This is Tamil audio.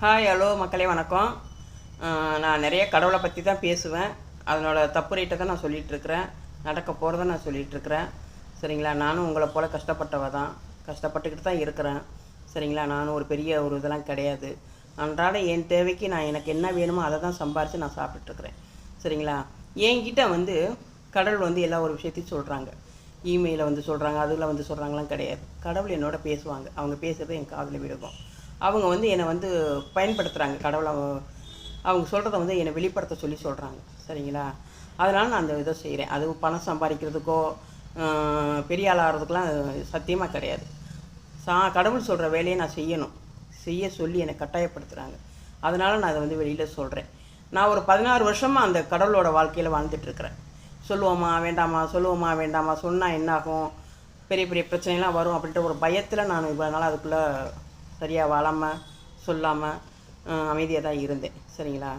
ஹாய் ஹலோ மக்களே வணக்கம். நான் நிறைய கடவுளை பற்றி தான் பேசுவேன். அதனோட தப்பு ரேட்டை தான் நான் சொல்லிகிட்ருக்கிறேன். நடக்க போகிறத நான் சொல்லிகிட்ருக்கிறேன். சரிங்களா? நானும் உங்களை போல் கஷ்டப்பட்டவ தான். கஷ்டப்பட்டுக்கிட்டு தான் இருக்கிறேன். சரிங்களா? நானும் ஒரு பெரிய இதெல்லாம் கிடையாது. அன்றாட என் தேவைக்கு நான் எனக்கு என்ன வேணுமோ அதை தான் சம்பாரித்து நான் சாப்பிட்டுட்ருக்குறேன். சரிங்களா? என்கிட்ட கடவுள் எல்லா ஒரு விஷயத்தையும் சொல்கிறாங்க. இமெயிலில் சொல்கிறாங்க, அதில் சொல்கிறாங்களாம் கிடையாது. கடவுள் என்னோட பேசுவாங்க. அவங்க பேசுகிறது என் காதில் விழுகும். அவங்க என்னை பயன்படுத்துகிறாங்க. கடவுளை அவங்க சொல்கிறத என்னை வெளிப்படுத்த சொல்லி சொல்கிறாங்க. சரிங்களா? அதனால் நான் அந்த இதை செய்கிறேன். அது பணம் சம்பாதிக்கிறதுக்கோ பெரிய ஆள் ஆகிறதுக்கெலாம் சத்தியமாக கிடையாது. கடவுள் சொல்கிற வேலையை நான் செய்ய சொல்லி என்னை கட்டாயப்படுத்துகிறாங்க. அதனால் நான் அதை வெளியில் சொல்கிறேன். நான் ஒரு 16 வருஷமாக அந்த கடவுளோட வாழ்க்கையில் வாழ்ந்துட்டுருக்கிறேன். சொல்லுவோமா வேண்டாமா, சொல்லுவோமா வேண்டாமா, சொன்னால் என்னாகும், பெரிய பெரிய பிரச்சனைலாம் வரும் அப்படின்ற ஒரு பயத்தில் நான் இவ்வளோ நாள் அதுக்குள்ளே சரியாக வாழாமல் சொல்லாமல் அமைதியாக தான் இருந்தேன். சரிங்களா?